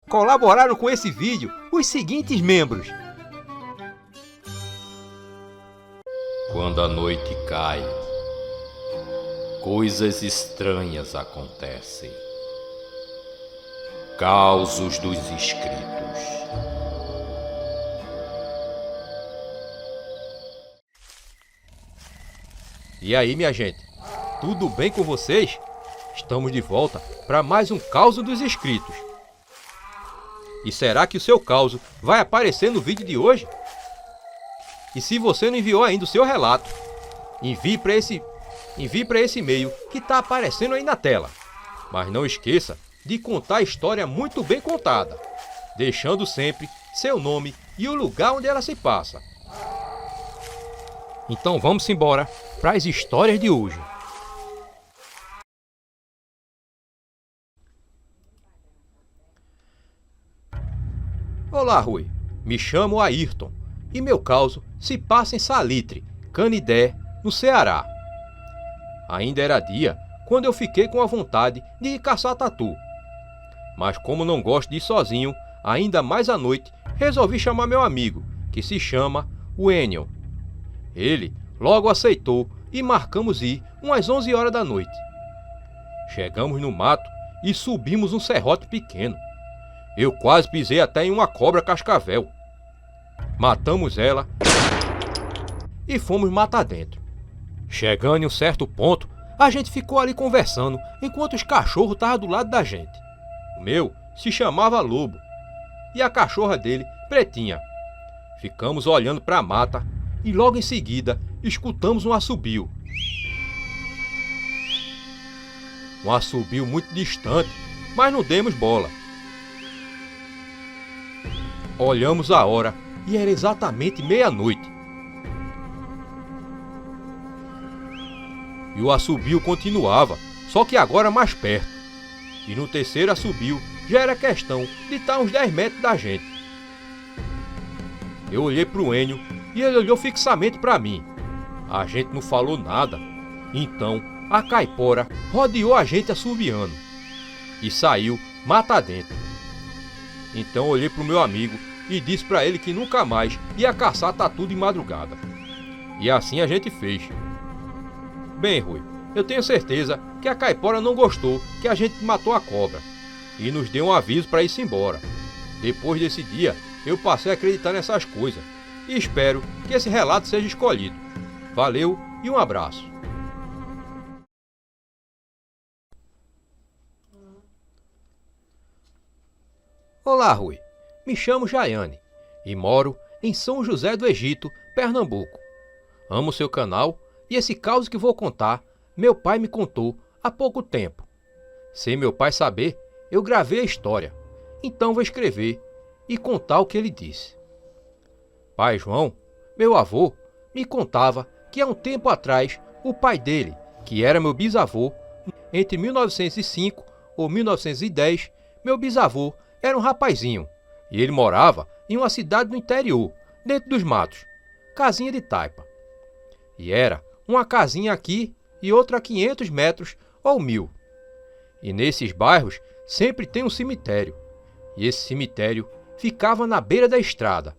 Colaboraram com esse vídeo os seguintes membros: Quando a noite cai, coisas estranhas acontecem. Causos dos inscritos. E aí, minha gente, tudo bem com vocês? Estamos de volta para mais um Causo dos Inscritos. E será que o seu causo vai aparecer no vídeo de hoje? E se você não enviou ainda o seu relato, envie para esse e-mail que está aparecendo aí na tela. Mas não esqueça de contar a história muito bem contada, deixando sempre seu nome e o lugar onde ela se passa. Então vamos embora para as histórias de hoje. Olá, Rui. Me chamo Ayrton e meu causo se passa em Salitre, Canidé, no Ceará. Ainda era dia quando eu fiquei com a vontade de ir caçar tatu. Mas como não gosto de ir sozinho, ainda mais à noite, resolvi chamar meu amigo, que se chama Wenion. Ele logo aceitou e marcamos ir umas 11 horas da noite. Chegamos no mato e subimos um serrote pequeno. Eu quase pisei até em uma cobra cascavel. Matamos ela e fomos matar dentro. Chegando em um certo ponto, a gente ficou ali conversando enquanto os cachorros estavam do lado da gente. O meu se chamava Lobo e a cachorra dele, Pretinha. Ficamos olhando para a mata e logo em seguida escutamos um assobio. Um assobio muito distante, mas não demos bola. Olhamos a hora e era exatamente meia-noite. E o assobio continuava, só que agora mais perto. E no terceiro assobio já era questão de estar uns 10 metros da gente. Eu olhei para o Enio e ele olhou fixamente para mim. A gente não falou nada. Então a caipora rodeou a gente assobiando e saiu mata dentro. Então olhei para o meu amigo e disse para ele que nunca mais ia caçar tatu de madrugada. E assim a gente fez. Bem, Rui, eu tenho certeza que a caipora não gostou que a gente matou a cobra e nos deu um aviso para ir embora. Depois desse dia, eu passei a acreditar nessas coisas e espero que esse relato seja escolhido. Valeu e um abraço. Olá, Rui. Me chamo Jaiane e moro em São José do Egito, Pernambuco. Amo seu canal e esse caso que vou contar, meu pai me contou há pouco tempo. Sem meu pai saber, eu gravei a história, então vou escrever e contar o que ele disse. Pai João, meu avô, me contava que há um tempo atrás, o pai dele, que era meu bisavô, entre 1905 ou 1910, meu bisavô era um rapazinho e ele morava em uma cidade do interior, dentro dos matos, casinha de taipa. E era uma casinha aqui e outra a 500 metros ou 1000. E nesses bairros sempre tem um cemitério. E esse cemitério ficava na beira da estrada.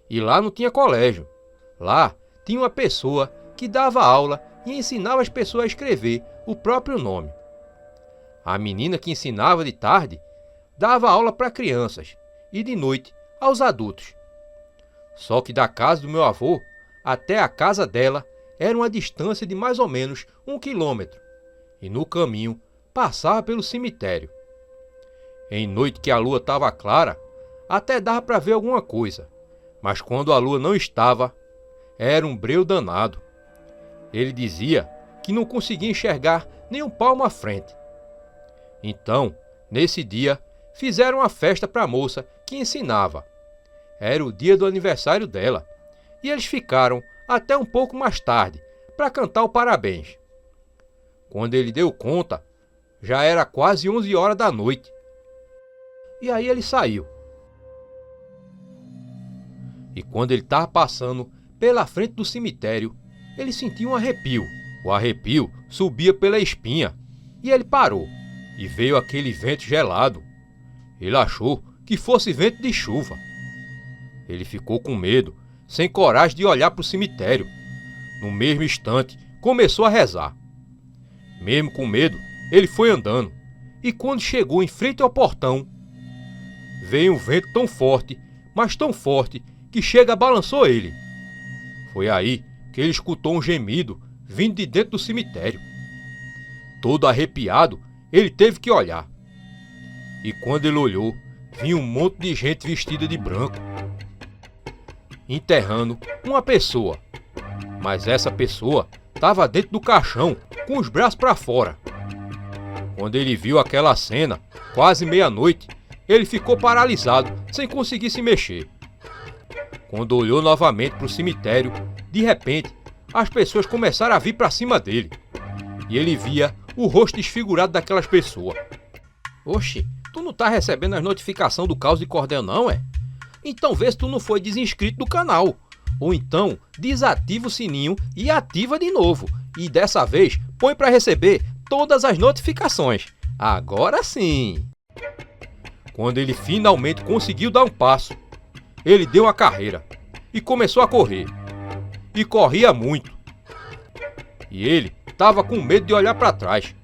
E lá não tinha colégio. Lá tinha uma pessoa que dava aula e ensinava as pessoas a escrever o próprio nome. A menina que ensinava de tarde dava aula para crianças e de noite aos adultos. Só que da casa do meu avô até a casa dela era uma distância de mais ou menos 1 quilômetro, e no caminho passava pelo cemitério. Em noite que a lua estava clara, até dava para ver alguma coisa, mas quando a lua não estava, era um breu danado. Ele dizia que não conseguia enxergar nem um palmo à frente. Então, nesse dia, fizeram uma festa para a moça que ensinava. Era o dia do aniversário dela, e eles ficaram até um pouco mais tarde para cantar o parabéns. Quando ele deu conta, já era quase 11 horas da noite. E aí ele saiu. E quando ele estava passando pela frente do cemitério, ele sentiu um arrepio. O arrepio subia pela espinha e ele parou e veio aquele vento gelado. Ele achou que fosse vento de chuva. Ele ficou com medo, sem coragem de olhar para o cemitério. No mesmo instante, começou a rezar. Mesmo com medo, ele foi andando, e quando chegou em frente ao portão, veio um vento tão forte, mas tão forte, que chega balançou ele. Foi aí que ele escutou um gemido vindo de dentro do cemitério. Todo arrepiado, ele teve que olhar. E quando ele olhou, vinha um monte de gente vestida de branco, enterrando uma pessoa. Mas essa pessoa estava dentro do caixão, com os braços para fora. Quando ele viu aquela cena, quase meia-noite, ele ficou paralisado, sem conseguir se mexer. Quando olhou novamente para o cemitério, de repente, as pessoas começaram a vir para cima dele. E ele via o rosto desfigurado daquelas pessoas. Oxe, tu não tá recebendo as notificações do Caos de Cordel não, é? Então vê se tu não foi desinscrito do canal. Ou então, desativa o sininho e ativa de novo. E dessa vez, põe para receber todas as notificações. Agora sim! Quando ele finalmente conseguiu dar um passo, ele deu uma carreira e começou a correr. E corria muito. E ele estava com medo de olhar para trás.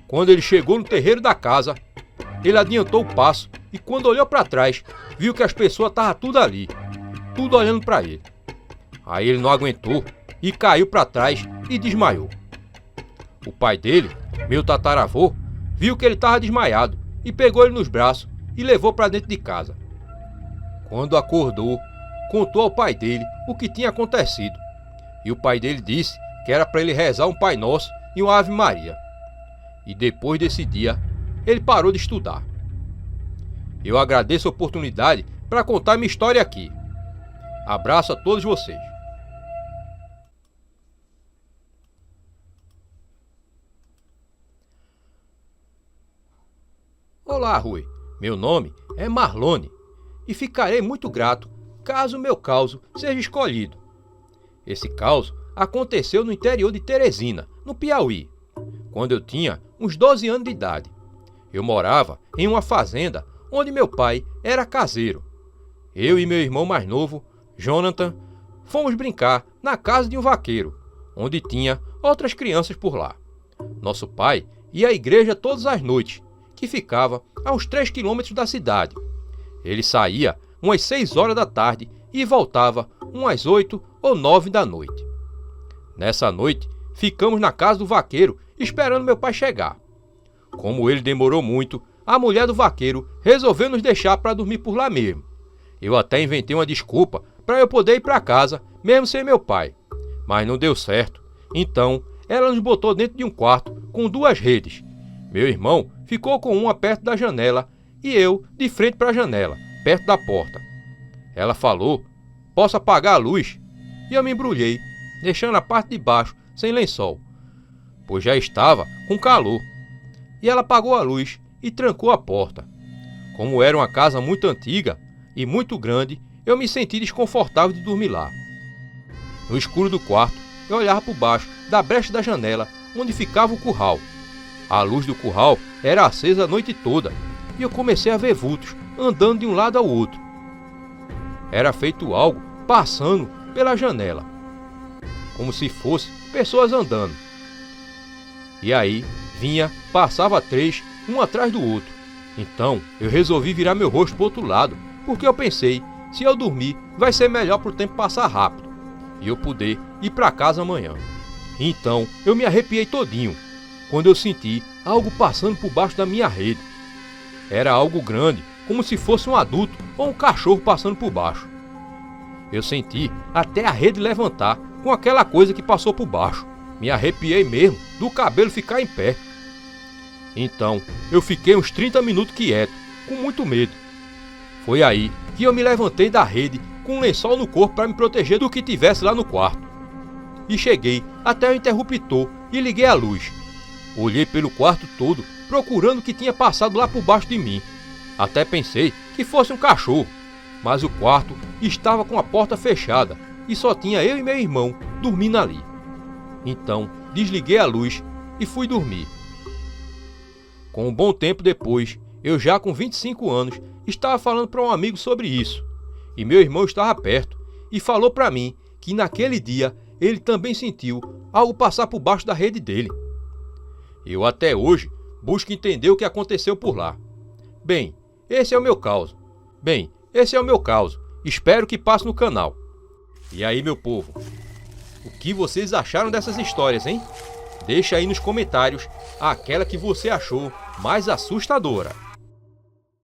Quando ele chegou no terreiro da casa, ele adiantou o passo e quando olhou para trás, viu que as pessoas estavam tudo ali, tudo olhando para ele. Aí ele não aguentou e caiu para trás e desmaiou. O pai dele, meu tataravô, viu que ele estava desmaiado e pegou ele nos braços e levou para dentro de casa. Quando acordou, contou ao pai dele o que tinha acontecido. E o pai dele disse que era para ele rezar um Pai Nosso e uma Ave Maria. E depois desse dia, ele parou de estudar. Eu agradeço a oportunidade para contar minha história aqui. Abraço a todos vocês. Olá, Rui. Meu nome é Marlone e ficarei muito grato caso meu caso seja escolhido. Esse caso aconteceu no interior de Teresina, no Piauí, quando eu tinha uns 12 anos de idade. Eu morava em uma fazenda onde meu pai era caseiro. Eu e meu irmão mais novo, Jonathan, fomos brincar na casa de um vaqueiro, onde tinha outras crianças por lá. Nosso pai ia à igreja todas as noites, que ficava a uns 3 quilômetros da cidade. Ele saía umas 6 horas da tarde e voltava umas 8 ou 9 da noite. Nessa noite, ficamos na casa do vaqueiro esperando meu pai chegar. Como ele demorou muito, a mulher do vaqueiro resolveu nos deixar para dormir por lá mesmo. Eu até inventei uma desculpa para eu poder ir para casa, mesmo sem meu pai. Mas não deu certo. Então, ela nos botou dentro de um quarto com 2 redes. Meu irmão ficou com uma perto da janela e eu de frente para a janela, perto da porta. Ela falou: "Posso apagar a luz?" E eu me embrulhei, deixando a parte de baixo sem lençol, pois já estava com calor. E ela apagou a luz e trancou a porta. Como era uma casa muito antiga e muito grande, eu me senti desconfortável de dormir lá. No escuro do quarto, eu olhava por baixo da brecha da janela onde ficava o curral. A luz do curral era acesa a noite toda e eu comecei a ver vultos andando de um lado ao outro. Era feito algo passando pela janela, como se fosse pessoas andando. E aí passava 3, um atrás do outro. Então eu resolvi virar meu rosto para o outro lado, porque eu pensei, se eu dormir, vai ser melhor para o tempo passar rápido e eu poder ir para casa amanhã. Então eu me arrepiei todinho quando eu senti algo passando por baixo da minha rede. Era algo grande, como se fosse um adulto ou um cachorro passando por baixo. Eu senti até a rede levantar com aquela coisa que passou por baixo. Me arrepiei mesmo do cabelo ficar em pé. Então eu fiquei uns 30 minutos quieto, com muito medo. Foi aí que eu me levantei da rede com um lençol no corpo para me proteger do que tivesse lá no quarto. E cheguei até o interruptor e liguei a luz. Olhei pelo quarto todo, procurando o que tinha passado lá por baixo de mim. Até pensei que fosse um cachorro, mas o quarto estava com a porta fechada e só tinha eu e meu irmão dormindo ali. Então desliguei a luz e fui dormir. Com um bom tempo depois, eu já com 25 anos, estava falando para um amigo sobre isso, e meu irmão estava perto e falou para mim que naquele dia ele também sentiu algo passar por baixo da rede dele. Eu até hoje busco entender o que aconteceu por lá. Bem, esse é o meu caso. Espero que passe no canal. E aí, meu povo, o que vocês acharam dessas histórias, hein? Deixa aí nos comentários aquela que você achou mais assustadora.